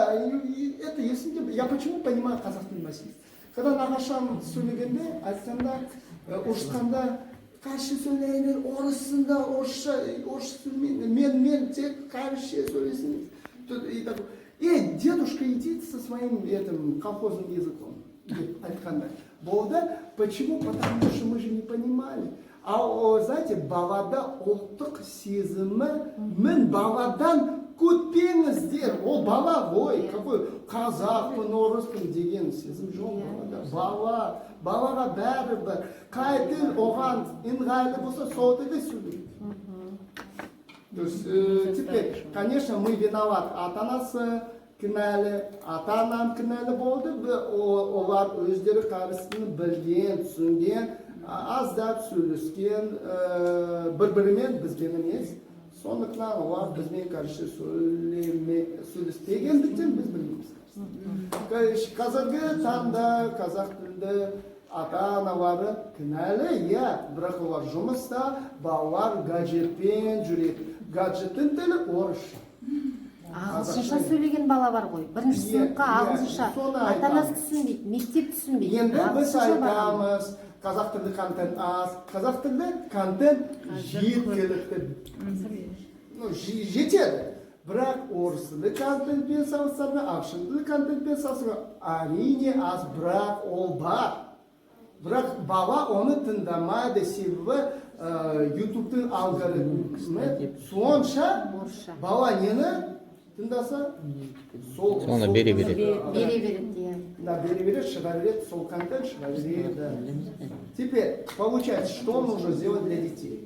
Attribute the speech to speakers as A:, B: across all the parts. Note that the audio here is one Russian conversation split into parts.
A: Да, это если я почему понимаю казахский мәселе. Когда нағашам сөйлегенде, айтқанда, орысқанда, қайшы сөйлейді, орысында, орыс сөйлемейді, мен тек қайшы сөйлесін. Дедушка, идите со своим этим колхозным языком. Айтқанда. Болды. Почему? Потому что мы же не понимали. А знаете, балада ұлттық сезімі, мен баладан көтпеңіздер. Ол бала ғой, какой қазақпын, орыспын деген сезім жоқ балада. Балаға бәрі бір. Қай тіл оған ыңғайлы болса, сол тілде сөйлейді. То есть, теперь, конечно, мы виноваты. Ата-анасы кінәлі, ата-анам кінәлі болды. Олар өздері қарысыны білген, түсінген, аздап сөйлескен, бір-бірімен бізбен емес. Сондықтан олар бізбен қарсы сөйлеспегендіктен біз білмейміз. Қазіргі таңда қазақ тілді ата-аналары кінәлі, бірақ олар жұмыста, балалар гаджетпен жүреді. Гаджеттің тілі орысша.
B: Ағылшынша сөйлеген бала бар ғой. Бірінші сыныпқа ағылшынша. Ата-анасы түсінбейді, мектеп түсінбейді.
A: Енді біз айтамыз, қазақ тілді контент аз, қазақ тілді контент жеткілікті. Жетеді. Бірақ орыс тілді контентпен салыстырғанда, ағылшын тілді контентпен салыстырғанда әрине аз, бірақ ол бар. Бірақ бала оны тыңдамайды, себебі ютубтың алгоритмі сонша бала нені тыңдаса,
C: соны бере береді.
A: Бере береді, шыға береді, сол контент шыға береді. Теперь, получается, что нужно сделать для детей?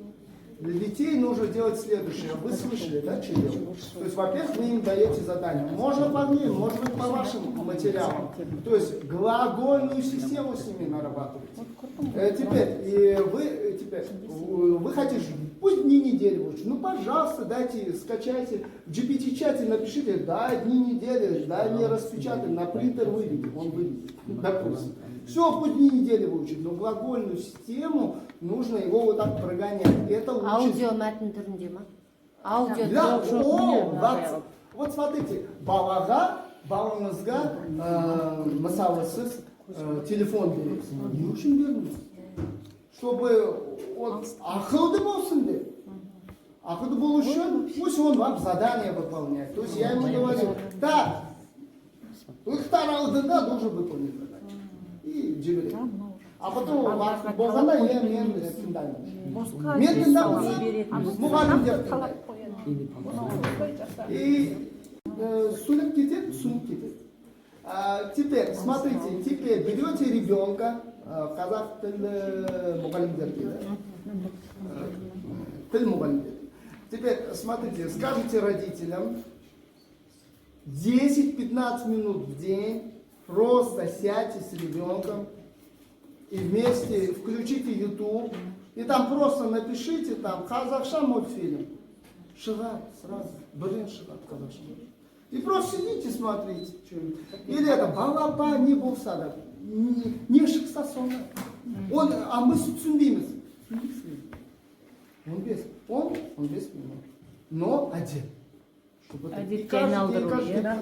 A: Для детей нужно делать следующее. Вы слышали, да, что делать? То есть, во-первых, вы им даете задание. Можно по ним, может быть, по вашим материалам. То есть, глагольную систему с ними нарабатываете. Теперь, вы хотите, пусть дни недели лучше. Ну, пожалуйста, дайте, скачайте. В GPT-чате напишите, да, дни недели, да, не распечатаем, на принтер выведите, он выведет, допустим. Все, пусть дни недели выучить, но глагольную систему нужно его вот так прогонять. Это лучше.
B: Аудио мәтін түрінде ма? Аудио
A: вот смотрите, балаңызға, мысалы сіз телефон бересіз. Не үшін беріңіз? Чтобы ақылды болсын деп. Ақылды болу үшін, пусть он вам задание выполняет. То есть я ему говорю, так, ұйықтар алдында должен выполнить задание. И жібереді. А потом болғанда мен тыңдаймын. Мен тыңдамасам, мұғалімдер тыңдайды. И сөйлеп кетеді, түсініп кетеді. Теперь, смотрите, теперь берете ребенка, қазақ тілі мұғалімдер дейді. Тіл мұғалімдер. Теперь, смотрите, скажите родителям 10-15 минут в день просто сядьте с ребенком и вместе включите YouTube, и там просто напишите там қазақша мультфильм. Шығады сразу, бірден шығады қазақша. И просто сидите, смотрите. Или это балапа не болса да, не шықса соны. А мы түсінбейміз. Он без минут. Но один.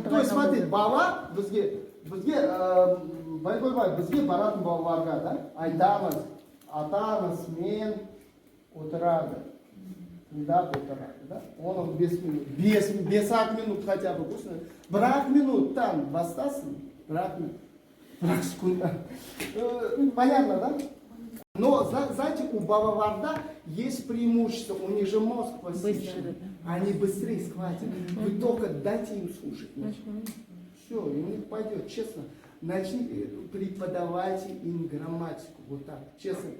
A: То есть, смотрите, бала бізге бізге баратын балаларға, да, айтамыз, ата-анасымен отырады, тыңдап отырады, да, оның 5 минут, 5 минут хотя бы, бір-ақ минуттан бастасын, бір-ақ секунд. Понятно, да? Но, знаете, у балаларда есть преимущество, у них же мозг посещен, они быстрее схватят. Вы только дайте им слушать. Все, и у них пойдет, честно. Преподавайте им грамматику, вот так, честно.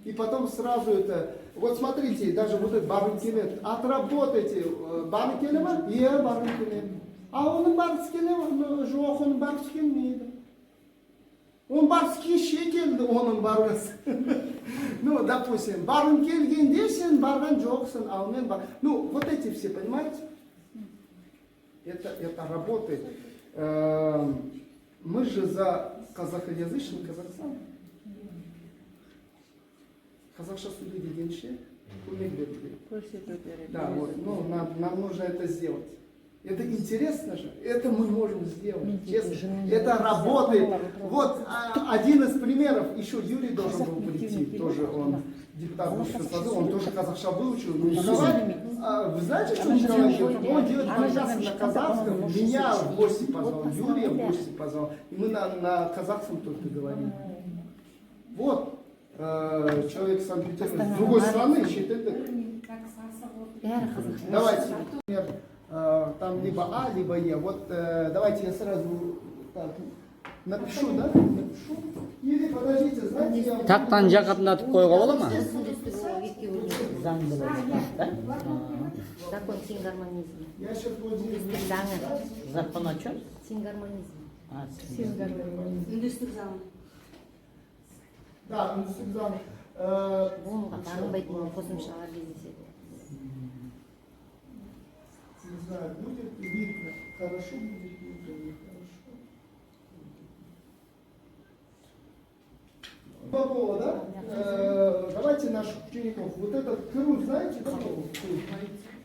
A: И потом сразу это, вот смотрите, даже вот этот барынкелер, отработайте барынкелема, барынкелер. А он барынкелема, жоқ, он барынкелмейді. Он барынке шекелді, оның барынсы. Ну, допустим, барын келгенде сен барған жоқсың, а мен бар. Ну, вот эти все, понимаете? Это работает. Мы же за казахоязычный Казахстан. Қазақша сөйлей дегенше көмек беру керек. Да, вот, ну, нам нужно это сделать. Это интересно же, это мы можем сделать, честно. Это работает. Вот один из примеров, еще Юрий должен был прийти, тоже он депутат высшего созыва, он тоже казахша выучил. Николай, вы знаете, что Николай делает? Он делает подкасты на казахском, меня в гости позвал, Юрия в гости позвал, и мы на казахском только говорим. Вот, человек с Санкт-Петербурга, с другой стороны, считает. Давайте, например, там либо А, либо Е. Вот давайте я сразу так, напишу, да? Напишу. Или подождите, знаете, я...
D: Тақтан жақындатып қоюға бола ма?
B: Заң закон сингармонизма.
A: Я сейчас буду делать.
D: Закон о чем?
B: Сингармонизм.
E: Үндістік заң.
A: Да, институт.
B: Бұнға танымайтын қосымшалар кездеседі.
A: Не знаю, будет видно. Хорошо будет видно, нехорошо. Бабова, да? Давайте наших учеников. Вот этот кру, знаете, да?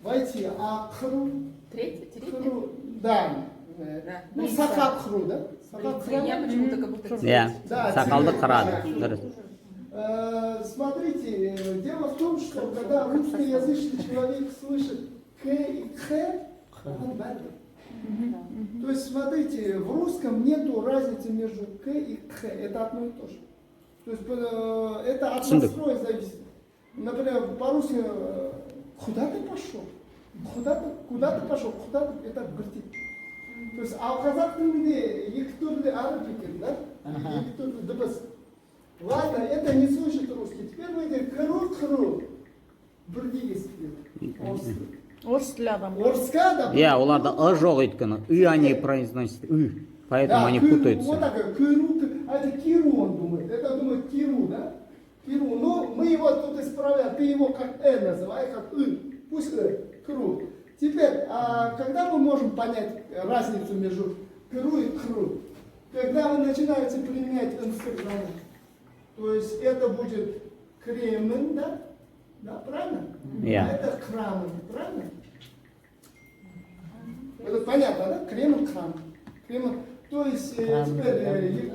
A: Войти, а кру?
E: Третий?
A: Кру, да. Ну, сакап кру, да? Сакап кру.
E: Я почему-то как будто...
D: Иә, сақалды қырады. Дұрыс.
A: Смотрите, дело в том, что когда русскоязычный человек слышит К и Х, он бадит. То есть, смотрите, в русском нету разницы между К и Х, это одно и то же. То есть, это от настроя зависит. Например, по-русски, куда ты пошел? Куда ты пошел? Куда ты? Это бертит. То есть, а у казах тілінде екі түрлі әріп екен, да? Екі түрлі дыбыс. Ладно, это не слышит русский. Теперь мы идем кру. Бірдей естіледі.
E: Орыс тілі адам.
A: Орска, да?
D: Иә, оларда ы жоқ өйткені. Үй они произносят ы. Поэтому они
A: Вот
D: путаются.
A: такое, кру, а это киру он думает. Это думает киру, да? Киру. Ну, мы его тут исправляем. Ты его как называй, как Пусть кру. Теперь, когда мы можем понять разницу между кру и кру? Когда вы начинаете применять инструмент. То есть это будет кремен, да? Да, правильно?
D: Yeah.
A: А это крамен, правильно? Это понятно, да? Кремен, кремен. То есть теперь,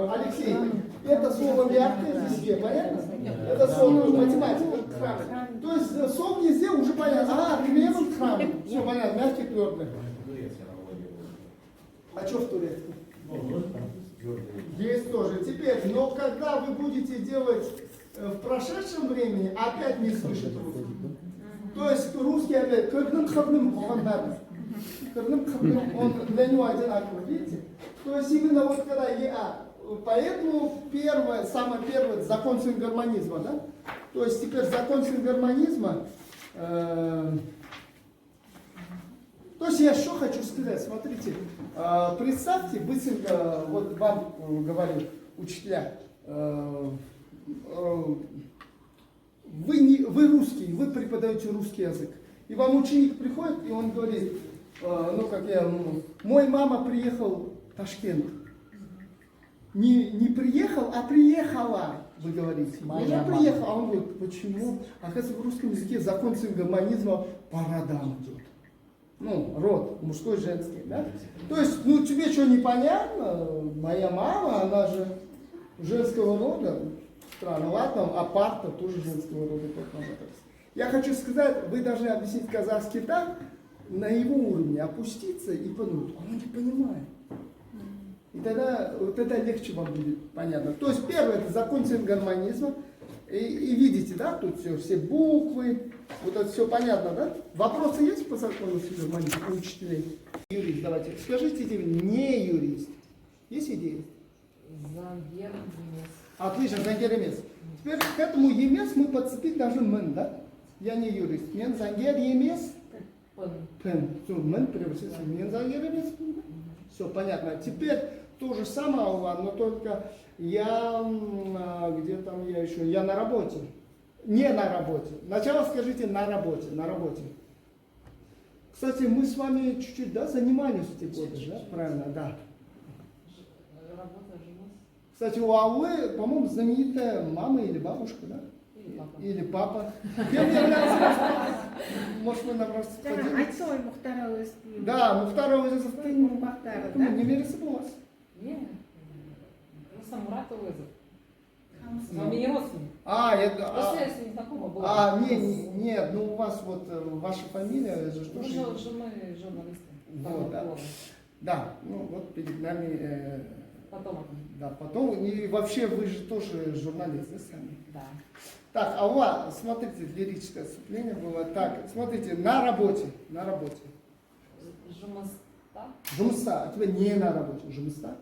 A: Алексей, это слово мягкое везде, понятно? Это слово математика, крамен. То есть слово везде уже понятно. Кремен, крамен. Все понятно, мягкий, твердый. А что в турецком? Есть тоже. Теперь, но когда вы будете делать в прошедшем времени, опять не слышит русский. То есть русский опять он для него одинаковый, видите? То есть именно вот когда поэтому самый первый закон сингармонизма, да? То есть теперь закон сингармонизма. То есть я что хочу сказать, смотрите, представьте, быстренько, вот вам говорю, учителя, вы русский, вы преподаете русский язык, и вам ученик приходит, и он говорит, мой мама приехал в Ташкент, не приехал, а приехала, вы говорите, я приехал, а он говорит, почему? Оказывается, в русском языке закон сингармонизма по родам идет. Ну, род, мужской, женский, да? То есть, ну, тебе что, непонятно? Моя мама, она же женского рода. Странно, ладно, а парта тоже женского рода. Я хочу сказать, вы должны объяснить казахский так, на его уровне опуститься и понять. Он не понимает. И тогда легче вам будет понятно. То есть, первое, это закон сингармонизма. И видите, да, тут все буквы, вот это все понятно, да? Вопросы есть по закону сингармонизма у учителей? Юрист, давайте. Скажите, не юрист. Есть идеи?
E: Зангер, Емес.
A: Отлично, зангер емес. Теперь к этому емес мы подцепить должны мен, да? Я не юрист. Мен зангер емес. Пен. Все, мен превратился. Мен зангер емес. Все понятно. Теперь то же самое у вас, но только я, где там я еще, я на работе. Не на работе. Сначала скажите на работе, на работе. Кстати, мы с вами чуть-чуть, да, занимались эти годы, да? Правильно, да. Кстати, у Аллы, по-моему, знаменитая мама или бабушка, да?
E: Или папа.
A: Или папа. Кем является ваш папа? Может, вы нам
B: жаңа
A: поделитесь?
B: айтты ғой мұхтар әуезовтің
A: Да, Мухтар Әуезовтың
B: ұрпақтары, да?
A: немересі боласыз.
E: Не. Просто Мурат Уэзов. Но мне не родственник.
A: Это...
E: Просто я с ним знакома была.
A: Нет, ну у вас вот ваша фамилия же что
E: Мы
A: же...
E: мы журналисты.
A: Вот, да. Да, ну вот перед нами...
E: Потом.
A: Да, потом, и вообще вы же тоже журналисты сами.
E: Да.
A: Так, а у вас, смотрите, лирическое отступление было. Так, смотрите, на работе.
E: Жумаста.
A: Жумста, а тебя не на работе, жумста?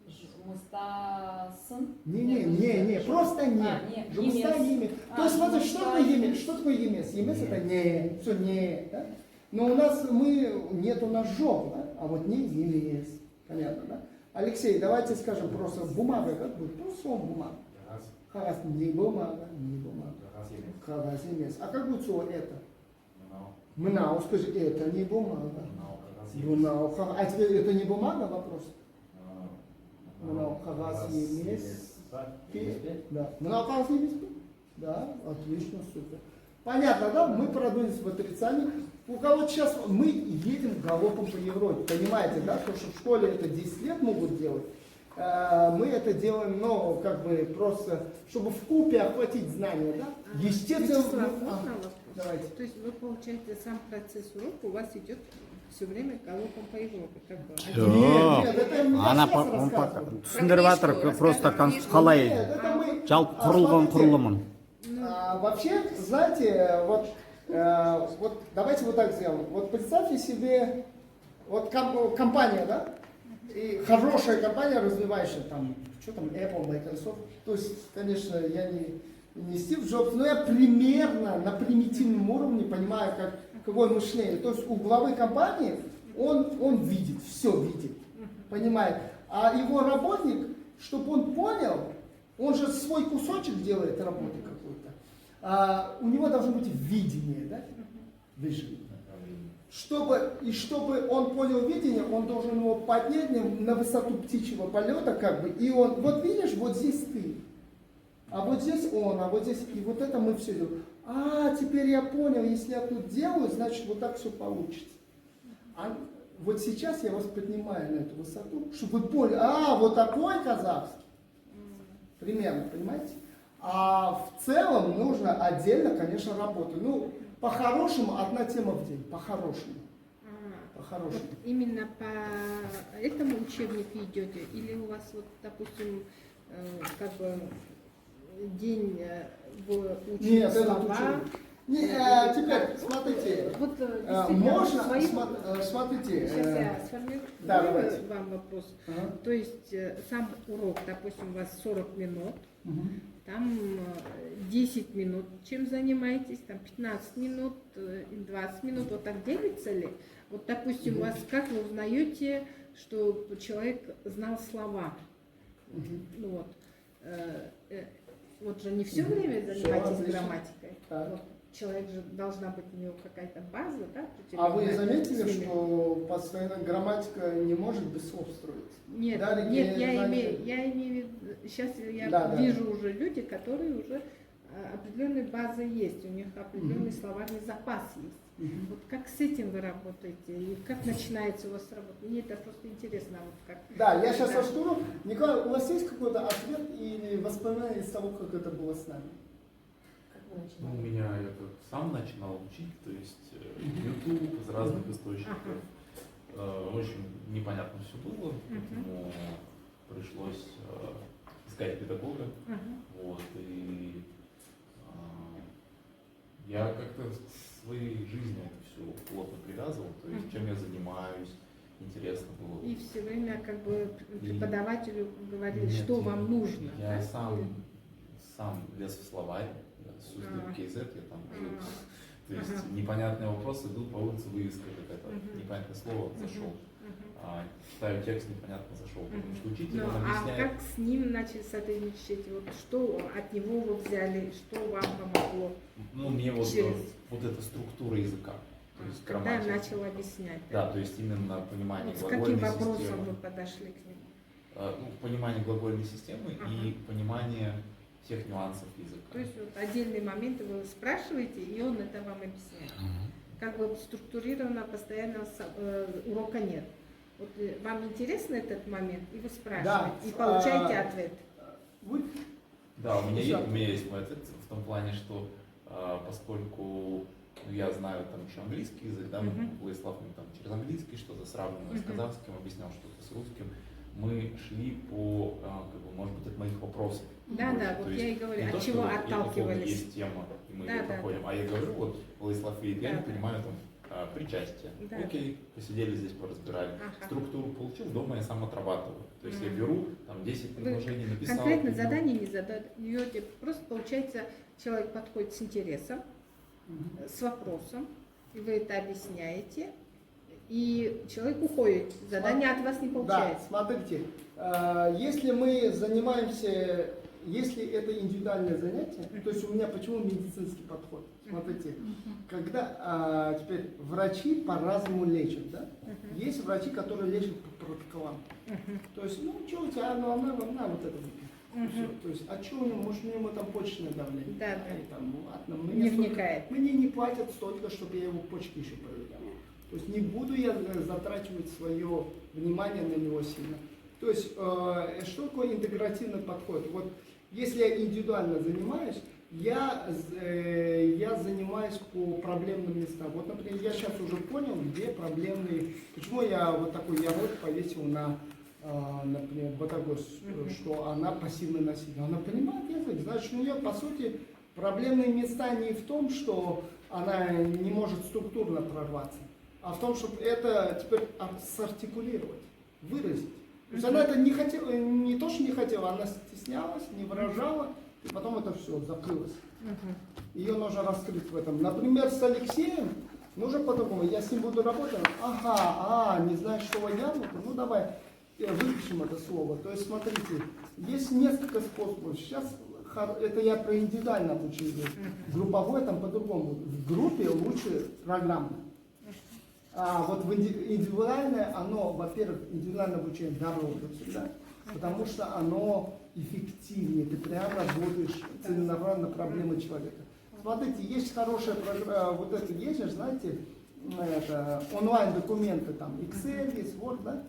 E: Жумаста сын.
A: Не, просто не.
E: не.
A: Жумста
E: Емес.
A: имя. То есть, смотри,
E: жумста,
A: что такое емес?
E: емес.
A: Что такое емес? Емес это не, все не, да? Но у нас нет у нас жоп, да? А вот не емес. Понятно, да? Алексей, давайте скажем просто бумага, как будет? Просто слово бумага. Хагас, не бумага, не бумага. Хагас, емес. А как будет слово это? Мнау, скажи, это не бумага. Мнау, а теперь это не бумага, вопрос? Мнау, хагас, емес. Да. Мнау, хагас, емес. Да, отлично, супер. Понятно, да? Мы продвинулись в отрицании. У кого сейчас мы едем галопом по Европе, понимаете, да? Потому что в школе это 10 лет могут делать. Мы это делаем, ну, как бы просто, чтобы вкупе охватить знания, да? Естественно.
B: Вячеслав, можно вопрос?
A: Давайте.
B: То есть вы получаете сам процесс урока, у вас идет все время галопом по Европе, как бы.
A: Нет, это мне
D: Ана
A: сейчас рассказывают.
D: түсіндіріп жатыр просто қалай
A: Нет, это мы...
D: жалпы құрылған
A: смотрите,
D: құрылымын.
A: Вообще, знаете, вот давайте вот так сделаем. Вот представьте себе, вот компания, да? И хорошая компания, развивающая, там, что там, Apple, Microsoft. То есть, конечно, я не Стив Джобс, но я примерно на примитивном уровне понимаю, какое мышление. То есть у главы компании он видит, все видит, понимает. А его работник, чтобы он понял, он же свой кусочек делает работы какой-то. У него должно быть видение, да? Vision. Чтобы он понял видение, он должен его поднять на высоту птичьего полета, как бы, и он, вот видишь, вот здесь ты, а вот здесь он, а вот здесь, и вот это мы все делаем. Теперь я понял, если я тут делаю, значит вот так все получится. Вот сейчас я вас поднимаю на эту высоту, чтобы вы поняли, вот такой казахский. Примерно, понимаете? А в целом нужно отдельно, конечно, работать. Ну, по-хорошему, одна тема в день. По-хорошему. По-хорошему.
B: Вот именно по этому учебнику идете? Или у вас, вот, допустим, как бы день вы учите
A: Нет,
B: слова?
A: Теперь, смотрите,
B: Вот,
A: можно,
B: свои...
A: смотрите.
B: Сейчас я сформирую
A: Да, давайте.
B: вам вопрос.
A: Ага.
B: То есть сам урок, допустим, у вас 40 минут, там 10 минут чем занимаетесь, там 15 минут, 20 минут, вот так делится ли? Вот, допустим, у вас как вы узнаете, что человек знал слова? Ну, вот. Вот же не все время занимаетесь грамматикой. Вот. Человек же должна быть у него какая-то база, да?
A: А вы заметили, что постоянно грамматика не может без слов строиться?
B: Нет,
A: да,
B: нет, я имею в виду, сейчас я вижу уже люди, которые уже определенная база есть, у них определенный словарный запас есть. Вот как с этим вы работаете и как начинается у вас работа? Мне это просто интересно. Вот как.
A: Да, я сейчас раскрою. Николай, у вас есть какой-то ответ или воспоминание из того, как это было с нами?
F: У меня это сам начинал учить, то есть YouTube из разных источников. Очень непонятно все было, поэтому пришлось искать педагога. Вот, и я как-то в своей жизни это все плотно привязывал, то есть чем я занимаюсь, интересно было.
B: И все время как бы преподавателю говорили,
F: Нет,
B: что вам нужно.
F: Я сам лез в словарь. Суздаль КЗ, я там жил. То есть непонятные вопросы, иду по улице, вывеска какая-то, непонятное слово, зашел. Ставлю текст, непонятно, зашел. Потому что учитель он объясняет.
B: А как с ним начали сотрудничать? Вот что от него вы взяли, что вам помогло?
F: Ну, мне вот эта структура языка. То есть
B: когда
F: грамматика.
B: начал объяснять.
F: Да, то есть именно понимание
B: Вот с каким
F: глагольной
B: вопросом
F: системы.
B: вы подошли к нему?
F: Понимание глагольной системы и понимание тех нюансов языка.
B: То есть вот отдельные моменты вы спрашиваете, и он это вам объясняет. Как бы структурированного постоянного урока нет. Вот вам интересен этот момент, и вы спрашиваете, и получаете ответ.
A: Вы
F: Да, у меня есть мой ответ в том плане, что поскольку я знаю там еще английский язык, да, Владислав мне там через английский что-то сравнивал с казахским, объяснял что-то с русским, мы шли по, как бы, может быть, от моих вопросов.
B: Да,
F: больше.
B: да,
F: То
B: вот
F: есть
B: я и говорю,
F: не
B: от
F: то,
B: чего
F: что
B: отталкивались.
F: Есть тема, и мы
B: Да,
F: ее
B: да,
F: проходим, а я говорю, вот Владислав видит, я
B: Да,
F: не
B: да.
F: понимаю там причастие.
B: Да.
F: Окей, посидели здесь, поразбирали.
B: Ага.
F: Структуру получил, дома я сам отрабатываю. То есть я беру там 10
B: Вы
F: предложений, написал.
B: конкретно
F: перевел.
B: задание не задаете, просто получается, человек подходит с интересом, с вопросом, и вы это объясняете, и человек уходит, задание от вас не
A: Да,
B: получается.
A: смотрите, если мы занимаемся, если это индивидуальное занятие, то есть у меня почему медицинский подход? Смотрите, когда теперь врачи по-разному лечат, да? Есть врачи, которые лечат по протоколам. То есть, ну, что у тебя, ну, на вот это выпей. Всё. То есть, а что у него, может, у него там почечное давление?
B: Да,
A: И там, ну, ладно,
B: Не вникает.
A: мне не платят столько, чтобы я его почки еще проверял. То есть не буду я затрачивать свое внимание на него сильно. То есть что такое интегративный подход? Вот если я индивидуально занимаюсь, я занимаюсь по проблемным местам. Вот, например, я сейчас уже понял, где проблемные. Почему я вот такой ярлык повесил на, например, Ботагос, что она пассивный носитель. Она понимает язык, значит, у нее, по сути, проблемные места не в том, что она не может структурно прорваться, а в том, чтобы это теперь сартикулировать, выразить. То есть она это не хотела, не то, что не хотела, она стеснялась, не выражала, и потом это все закрылось. Ее нужно раскрыть в этом. Например, с Алексеем нужно по-другому. Я с ним буду работать. Ага, не знаешь слово яблоко? Ну давай выпишем это слово. То есть смотрите, есть несколько способов. Сейчас это я про индивидуальное обучение. Групповое там по-другому. В группе лучше программно. А вот в индивидуальное, оно, во-первых, индивидуальное обучение дороже всегда, потому что оно эффективнее, ты прям работаешь целенаправленно на проблемы человека. Смотрите, есть хорошая программа, вот это есть, знаете, это, онлайн-документы, там, Excel есть, Word, да,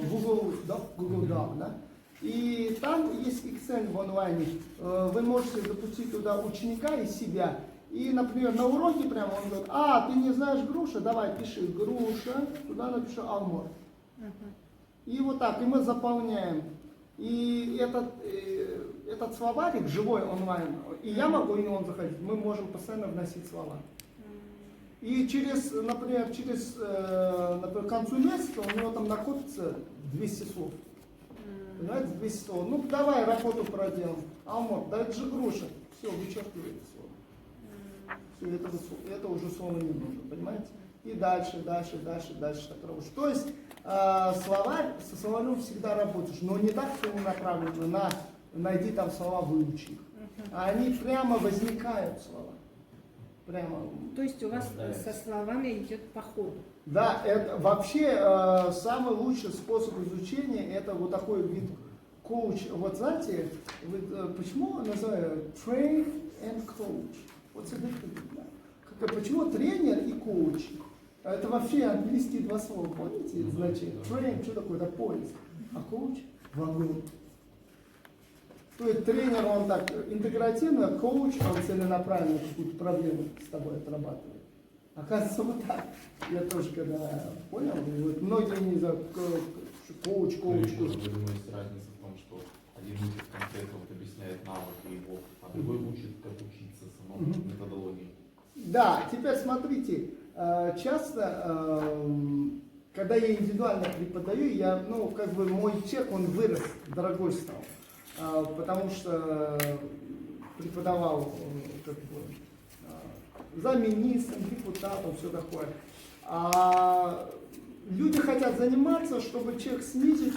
A: Google Doc, да, и там есть Excel в онлайне, вы можете запустить туда ученика и себя. И, например, на уроке прямо он говорит, ты не знаешь груша, давай пиши груша, туда напишу алмор. И вот так, и мы заполняем. И этот словарик живой онлайн, и я могу, и он заходить, мы можем постоянно вносить слова. И через, например, к концу месяца у него там накопится 200 слов. Понимаете, 200 слов. Ну, давай работу проделаем. Алмор, да это же груша. Все, вычеркивай это слово. Все, это уже слово не нужно, понимаете? И дальше так работаешь. То есть со словарем всегда работаешь, но не так целенаправленно, найди там слова, выучи их. А они прямо возникают слова. Прямо.
B: То есть у вас со словами идет по ходу.
A: Да, это вообще самый лучший способ изучения, это вот такой вид коуч. Вот знаете, почему называют train and coach? Вот почему тренер и коуч? Это вообще английские два слова, помните? Значит, train, что такое? Это поезд, а коуч – вагон. То есть тренер, он так интегративно, а коуч, он целенаправленно какую-то проблему с тобой отрабатывает. Оказывается, вот так. Я тоже когда понял, вот многие не знают, коуч.
F: Я думаю, есть разница в том, что один учит конкретно, вот объясняет навыки его, а другой учит, как учиться самому методологии.
A: Да, теперь смотрите, часто, когда я индивидуально преподаю, мой чек, он вырос, дорогой стал, потому что преподавал замминистром, депутатом, все такое. А люди хотят заниматься, чтобы чек снизить,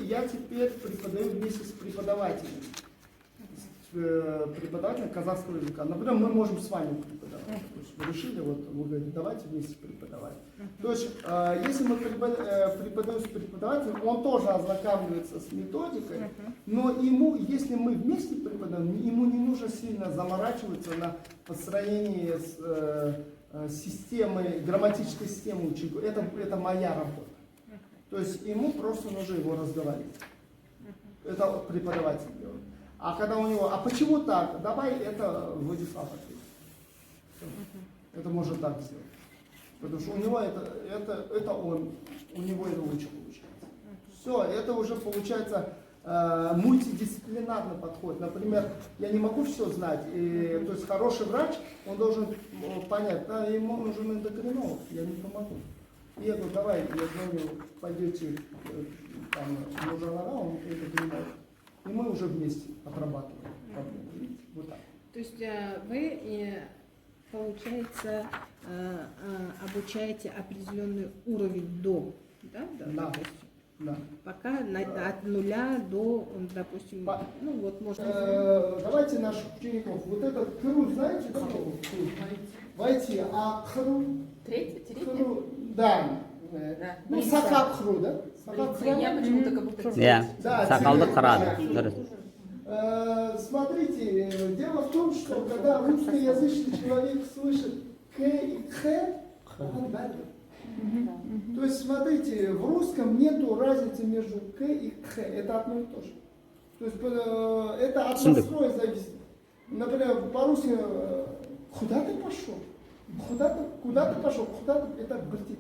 A: я теперь преподаю вместе с преподавателями. преподавателем казахского языка. Например, мы можем с вами преподавать. То есть вы решили, вот вы говорите, давайте вместе преподавать. То есть, если мы преподаем с преподавателем, он тоже ознакомливается с методикой, но ему, если мы вместе преподаем, ему не нужно сильно заморачиваться на построении системы, грамматической системы ученика. Это моя работа. То есть ему просто нужно его разговаривать. Это преподаватель делает. А когда у него, а почему так? Давай это Владислав ответит. Это может так сделать. Потому что у него это он, у него это лучше получается. Все, это уже получается мультидисциплинарный подход. Например, я не могу все знать. То есть хороший врач, он должен понять, да, ему нужен эндокринолог, я не помогу. И я говорю, давай, я звоню, пойдете, там, он эндокринолог. И мы уже вместе отрабатываем проблему. Видите? Вот так.
B: То есть вы, получается, обучаете определенный уровень до, да, допустим?
A: Да.
B: Пока от нуля до, допустим, ну вот можно...
A: Давайте наших учеников, вот этот КРУ, знаете, да? Войти, а КРУ...
E: Третий?
A: Да. Ну, Сакак КРУ, да?
E: Я почему-то как будто...
D: иә
A: Да,
D: сақалды
A: тебе-
D: қырады дұрыс.
A: Смотрите, дело в том, что когда русскоязычный человек слышит К и Х, он дальше. То есть, смотрите, в русском нету разницы между К и Х, это одно и то же. То есть, это от настроя зависит. Например, по-русски, куда ты пошел? Куда ты пошел? Куда ты, это братик.